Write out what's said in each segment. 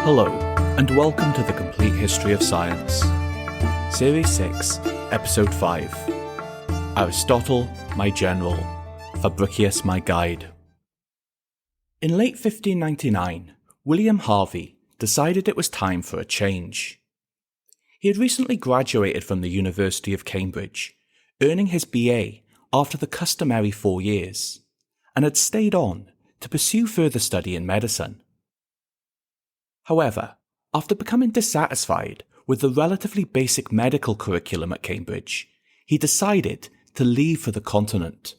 Hello, and welcome to The Complete History of Science, Series 6, Episode 5, Aristotle, my General, Fabricius, my Guide. In late 1599, William Harvey decided it was time for a change. He had recently graduated from the University of Cambridge, earning his BA after the customary 4 years, and had stayed on to pursue further study in medicine. However, after becoming dissatisfied with the relatively basic medical curriculum at Cambridge, he decided to leave for the continent.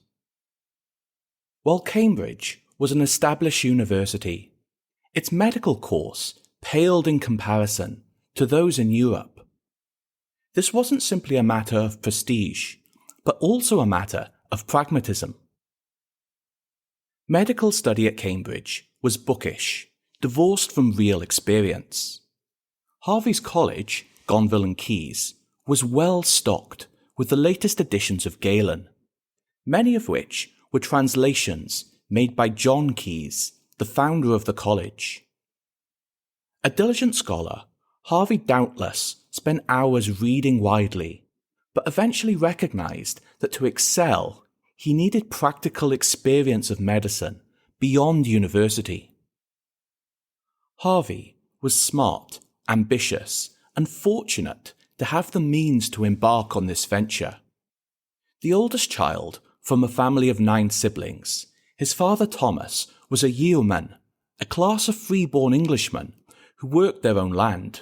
While Cambridge was an established university, its medical course paled in comparison to those in Europe. This wasn't simply a matter of prestige, but also a matter of pragmatism. Medical study at Cambridge was bookish, divorced from real experience. Harvey's college, Gonville and Caius, was well stocked with the latest editions of Galen, many of which were translations made by John Caius, the founder of the college. A diligent scholar, Harvey doubtless spent hours reading widely, but eventually recognized that to excel, he needed practical experience of medicine beyond university. Harvey was smart, ambitious, and fortunate to have the means to embark on this venture. The oldest child from a family of 9 siblings, his father Thomas was a yeoman, a class of free-born Englishmen who worked their own land.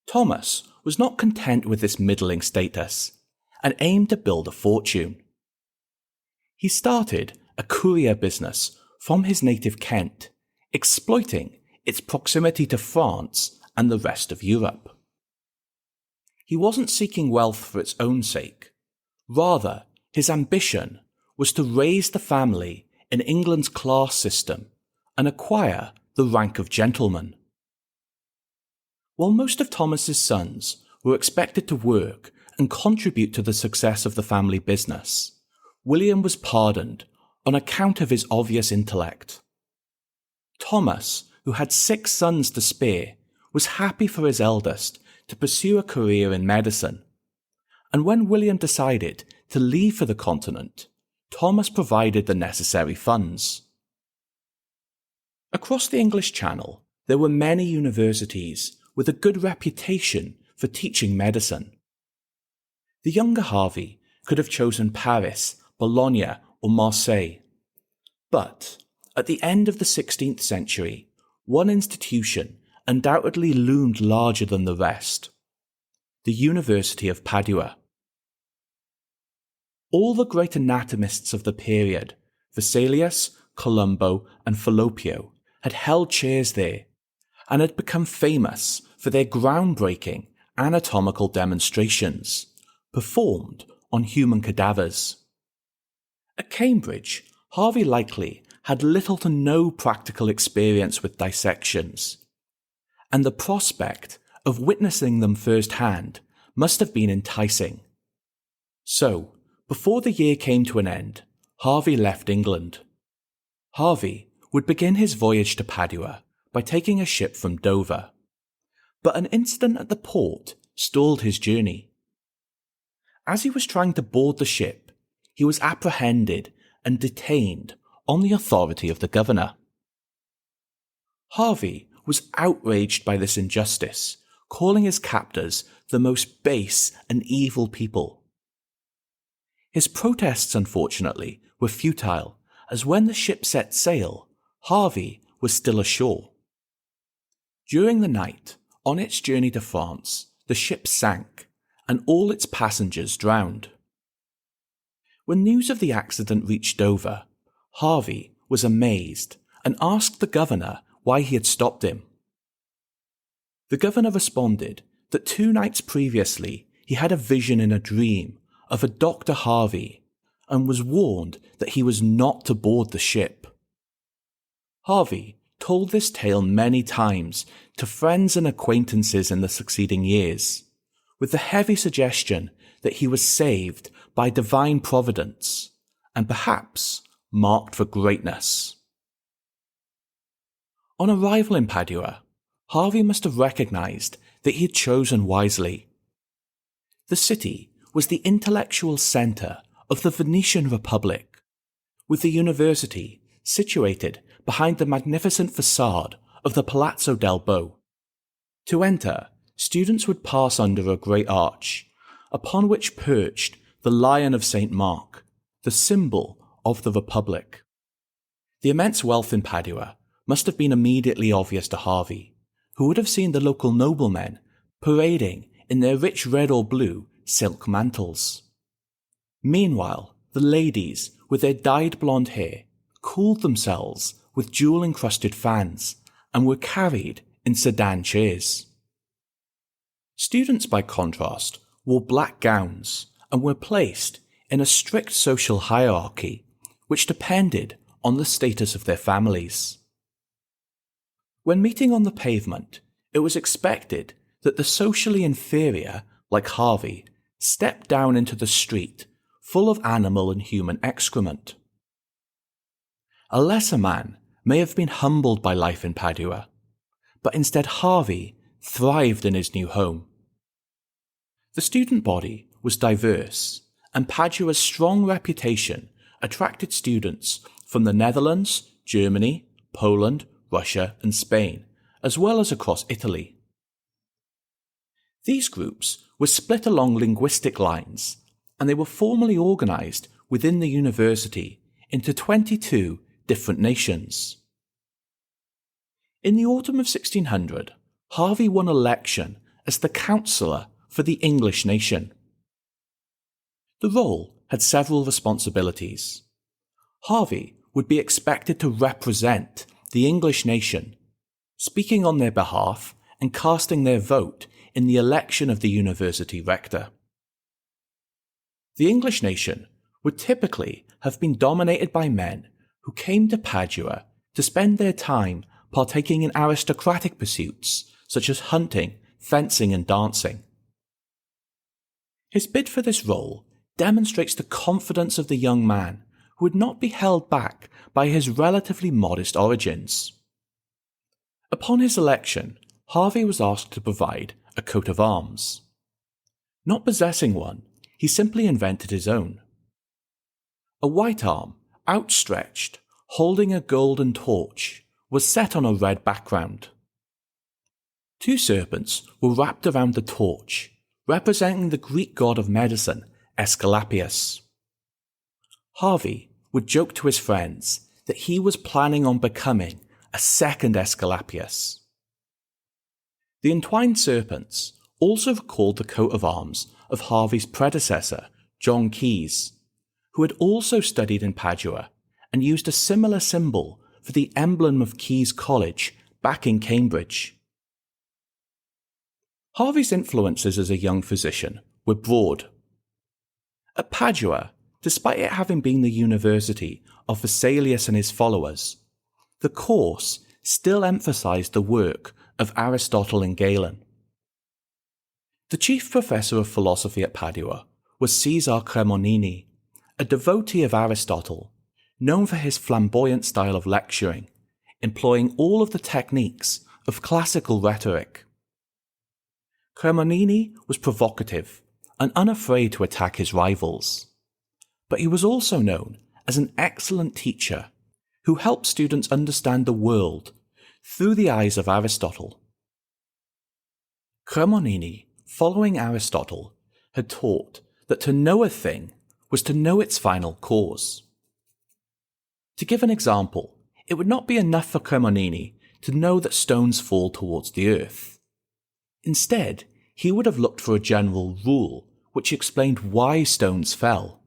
Thomas was not content with this middling status and aimed to build a fortune. He started a courier business from his native Kent, exploiting its proximity to France and the rest of Europe. He wasn't seeking wealth for its own sake. Rather, his ambition was to raise the family in England's class system and acquire the rank of gentleman. While most of Thomas's sons were expected to work and contribute to the success of the family business, William was pardoned on account of his obvious intellect. Thomas, who had 6 sons to spare, was happy for his eldest to pursue a career in medicine. And when William decided to leave for the continent, Thomas provided the necessary funds. Across the English Channel, there were many universities with a good reputation for teaching medicine. The younger Harvey could have chosen Paris, Bologna, or Marseille. But at the end of the 16th century, one institution undoubtedly loomed larger than the rest: the University of Padua. All the great anatomists of the period, Vesalius, Colombo, and Falloppio, had held chairs there and had become famous for their groundbreaking anatomical demonstrations performed on human cadavers. At Cambridge, Harvey likely had little to no practical experience with dissections, and the prospect of witnessing them firsthand must have been enticing. So, before the year came to an end, Harvey left England. Harvey would begin his voyage to Padua by taking a ship from Dover, but an incident at the port stalled his journey. As he was trying to board the ship, he was apprehended and detained on the authority of the governor. Harvey was outraged by this injustice, calling his captors the most base and evil people. His protests, unfortunately, were futile, as when the ship set sail, Harvey was still ashore. During the night, on its journey to France, the ship sank, and all its passengers drowned. When news of the accident reached Dover, Harvey was amazed and asked the governor why he had stopped him. The governor responded that 2 nights previously he had a vision in a dream of a Dr. Harvey and was warned that he was not to board the ship. Harvey told this tale many times to friends and acquaintances in the succeeding years, with the heavy suggestion that he was saved by divine providence and perhaps marked for greatness. On arrival in Padua, Harvey must have recognized that he had chosen wisely. The city was the intellectual center of the Venetian Republic, with the university situated behind the magnificent facade of the Palazzo del Bo. To enter, students would pass under a great arch, upon which perched the Lion of St. Mark, the symbol of the Republic. The immense wealth in Padua must have been immediately obvious to Harvey, who would have seen the local noblemen parading in their rich red or blue silk mantles. Meanwhile, the ladies, with their dyed blonde hair, cooled themselves with jewel-encrusted fans and were carried in sedan chairs. Students, by contrast, wore black gowns and were placed in a strict social hierarchy which depended on the status of their families. When meeting on the pavement, it was expected that the socially inferior, like Harvey, stepped down into the street full of animal and human excrement. A lesser man may have been humbled by life in Padua, but instead Harvey thrived in his new home. The student body was diverse, and Padua's strong reputation attracted students from the Netherlands, Germany, Poland, Russia, and Spain, as well as across Italy. These groups were split along linguistic lines, and they were formally organized within the university into 22 different nations. In the autumn of 1600, Harvey won election as the councillor for the English nation. The role had several responsibilities. Harvey would be expected to represent the English nation, speaking on their behalf and casting their vote in the election of the university rector. The English nation would typically have been dominated by men who came to Padua to spend their time partaking in aristocratic pursuits such as hunting, fencing, and dancing. His bid for this role demonstrates the confidence of the young man who would not be held back by his relatively modest origins. Upon his election, Harvey was asked to provide a coat of arms. Not possessing one, he simply invented his own. A white arm, outstretched, holding a golden torch, was set on a red background. Two serpents were wrapped around the torch, representing the Greek god of medicine, Aesculapius. Harvey would joke to his friends that he was planning on becoming a second Aesculapius. The entwined serpents also recalled the coat of arms of Harvey's predecessor, John Keyes, who had also studied in Padua and used a similar symbol for the emblem of Keyes College back in Cambridge. Harvey's influences as a young physician were broad. At Padua, despite it having been the university of Vesalius and his followers, the course still emphasized the work of Aristotle and Galen. The chief professor of philosophy at Padua was Caesar Cremonini, a devotee of Aristotle, known for his flamboyant style of lecturing, employing all of the techniques of classical rhetoric. Cremonini was provocative and unafraid to attack his rivals, but he was also known as an excellent teacher who helped students understand the world through the eyes of Aristotle. Cremonini, following Aristotle, had taught that to know a thing was to know its final cause. To give an example, it would not be enough for Cremonini to know that stones fall towards the earth. Instead, he would have looked for a general rule which explained why stones fell.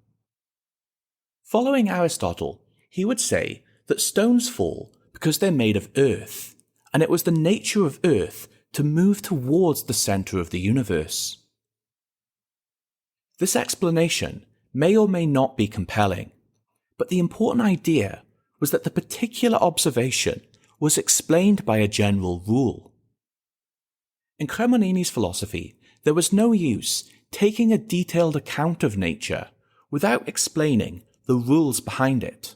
Following Aristotle, he would say that stones fall because they're made of earth, and it was the nature of earth to move towards the center of the universe. This explanation may or may not be compelling, but the important idea was that the particular observation was explained by a general rule. In Cremonini's philosophy, there was no use taking a detailed account of nature without explaining the rules behind it.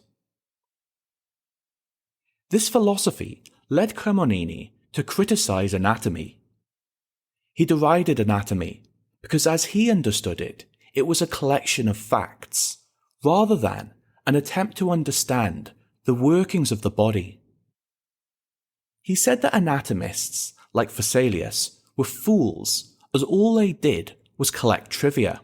This philosophy led Cremonini to criticize anatomy. He derided anatomy because, as he understood it, it was a collection of facts, rather than an attempt to understand the workings of the body. He said that anatomists, like Vesalius, were fools, as all they did was collect trivia.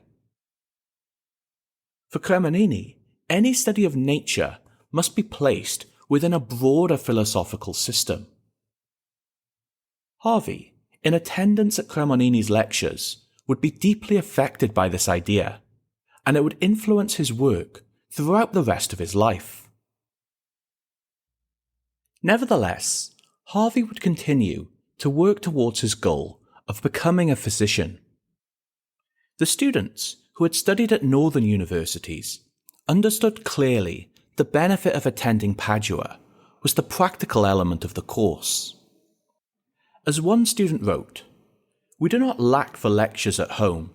For Cremonini, any study of nature must be placed within a broader philosophical system. Harvey, in attendance at Cremonini's lectures, would be deeply affected by this idea, and it would influence his work throughout the rest of his life. Nevertheless, Harvey would continue to work towards his goal of becoming a physician. The students who had studied at northern universities understood clearly the benefit of attending Padua was the practical element of the course. As one student wrote, "We do not lack for lectures at home.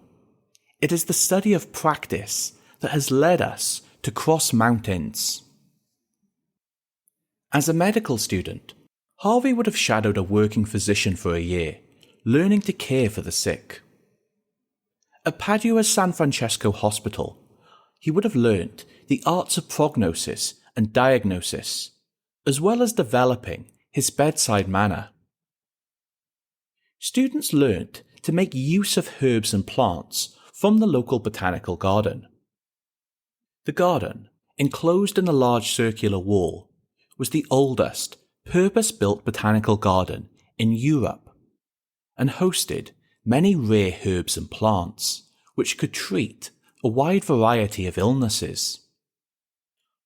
It is the study of practice that has led us to cross mountains." As a medical student, Harvey would have shadowed a working physician for a year, learning to care for the sick. At Padua's San Francesco Hospital, he would have learnt the arts of prognosis and diagnosis, as well as developing his bedside manner. Students learnt to make use of herbs and plants from the local botanical garden. The garden, enclosed in a large circular wall, was the oldest purpose-built botanical garden in Europe, and hosted many rare herbs and plants, which could treat a wide variety of illnesses.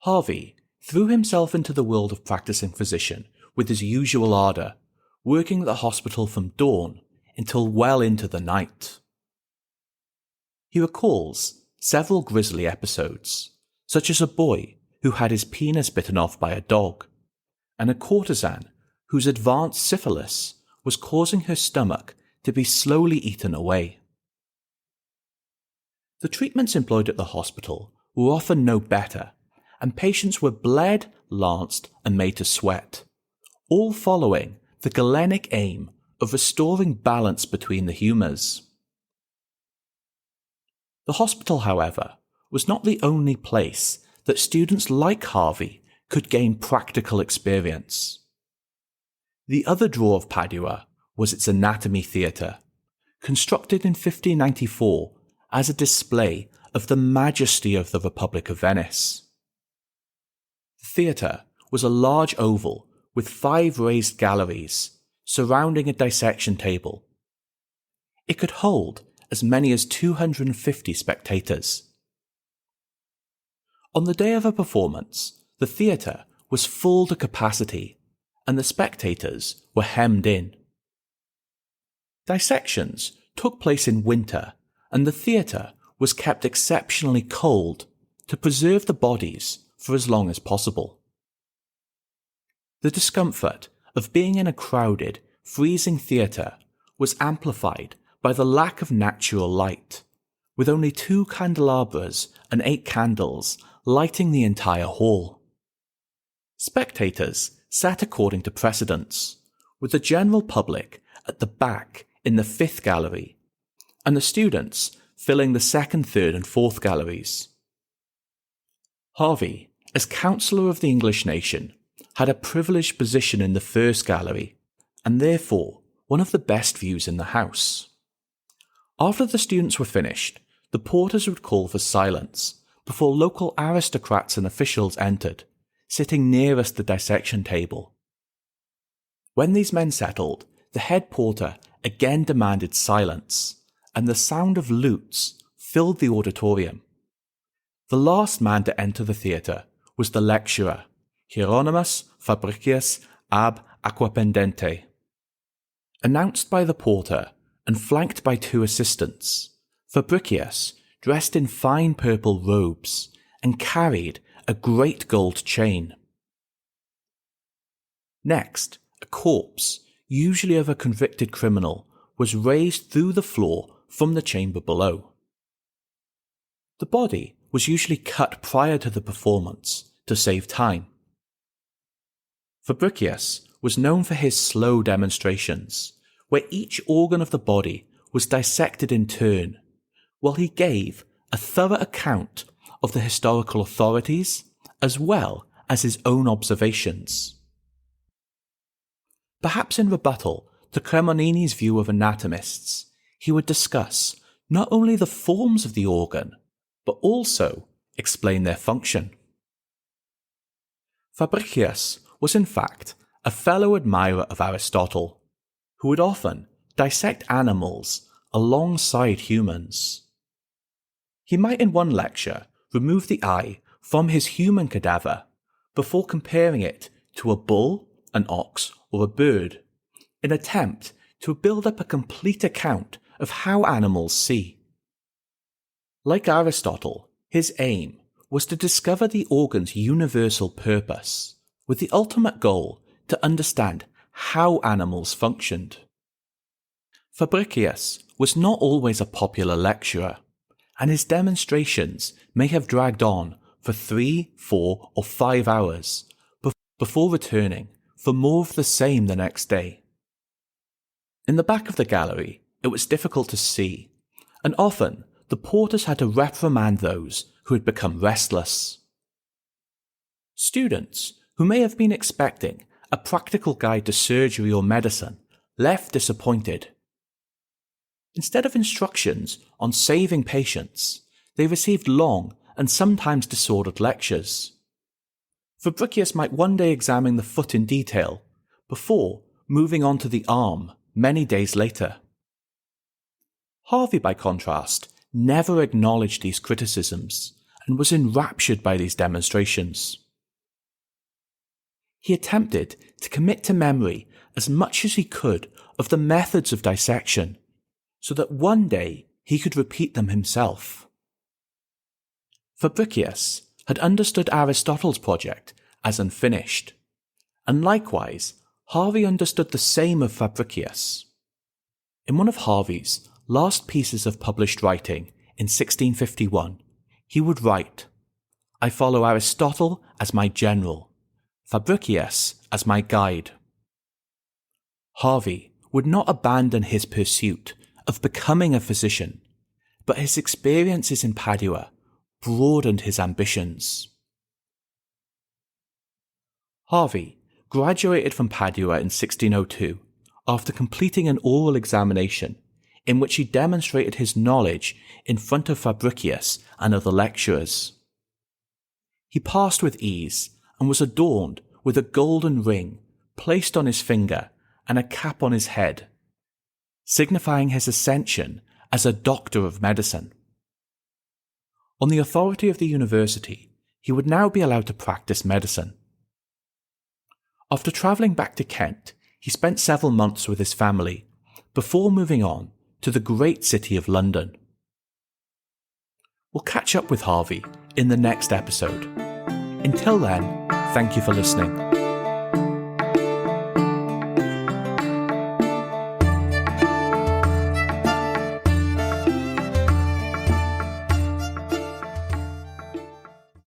Harvey threw himself into the world of practicing physician with his usual ardour, working at the hospital from dawn until well into the night. He recalls several grisly episodes, such as a boy who had his penis bitten off by a dog, and a courtesan whose advanced syphilis was causing her stomach to be slowly eaten away. The treatments employed at the hospital were often no better, and patients were bled, lanced, and made to sweat, all following the Galenic aim of restoring balance between the humours. The hospital, however, was not the only place that students like Harvey could gain practical experience. The other draw of Padua was its anatomy theatre, constructed in 1594 as a display of the majesty of the Republic of Venice. The theatre was a large oval with 5 raised galleries surrounding a dissection table. It could hold as many as 250 spectators. On the day of a performance, the theatre was full to capacity, and the spectators were hemmed in. Dissections took place in winter, and the theatre was kept exceptionally cold to preserve the bodies for as long as possible. The discomfort of being in a crowded, freezing theatre was amplified by the lack of natural light, with only 2 candelabras and 8 candles lighting the entire hall. Spectators sat according to precedence, with the general public at the back in the 5th gallery, and the students filling the 2nd, 3rd and 4th galleries. Harvey, as Councillor of the English nation, had a privileged position in the 1st gallery, and therefore one of the best views in the house. After the students were finished, the porters would call for silence before local aristocrats and officials entered, sitting nearest the dissection table. When these men settled, the head porter again demanded silence, and the sound of lutes filled the auditorium. The last man to enter the theatre was the lecturer, Hieronymous Fabricius ab Aquapendente. Announced by the porter and flanked by 2 assistants, Fabricius, dressed in fine purple robes, and carried a great gold chain. Next, a corpse, usually of a convicted criminal, was raised through the floor from the chamber below. The body was usually cut prior to the performance to save time. Fabricius was known for his slow demonstrations, where each organ of the body was dissected in turn, while he gave a thorough account of the historical authorities as well as his own observations. Perhaps in rebuttal to Cremonini's view of anatomists, he would discuss not only the forms of the organ, but also explain their function. Fabricius was in fact a fellow admirer of Aristotle, who would often dissect animals alongside humans. He might in one lecture remove the eye from his human cadaver before comparing it to a bull, an ox, or a bird, in an attempt to build up a complete account of how animals see. Like Aristotle, his aim was to discover the organ's universal purpose, with the ultimate goal to understand how animals functioned. Fabricius was not always a popular lecturer, and his demonstrations may have dragged on for 3, 4, or 5 hours before returning for more of the same the next day. In the back of the gallery, it was difficult to see, and often the porters had to reprimand those who had become restless. Students who may have been expecting a practical guide to surgery or medicine left disappointed. Instead of instructions on saving patients, they received long and sometimes disordered lectures. Fabricius might one day examine the foot in detail, before moving on to the arm many days later. Harvey, by contrast, never acknowledged these criticisms and was enraptured by these demonstrations. He attempted to commit to memory as much as he could of the methods of dissection, so that one day he could repeat them himself. Fabricius had understood Aristotle's project as unfinished, and likewise Harvey understood the same of Fabricius. In one of Harvey's last pieces of published writing in 1651, he would write, "I follow Aristotle as my general, Fabricius as my guide." Harvey would not abandon his pursuit of becoming a physician, but his experiences in Padua broadened his ambitions. Harvey graduated from Padua in 1602 after completing an oral examination in which he demonstrated his knowledge in front of Fabricius and other lecturers. He passed with ease and was adorned with a golden ring placed on his finger and a cap on his head, signifying his ascension as a doctor of medicine. On the authority of the university, he would now be allowed to practice medicine. After travelling back to Kent, he spent several months with his family before moving on to the great city of London. We'll catch up with Harvey in the next episode. Until then, thank you for listening.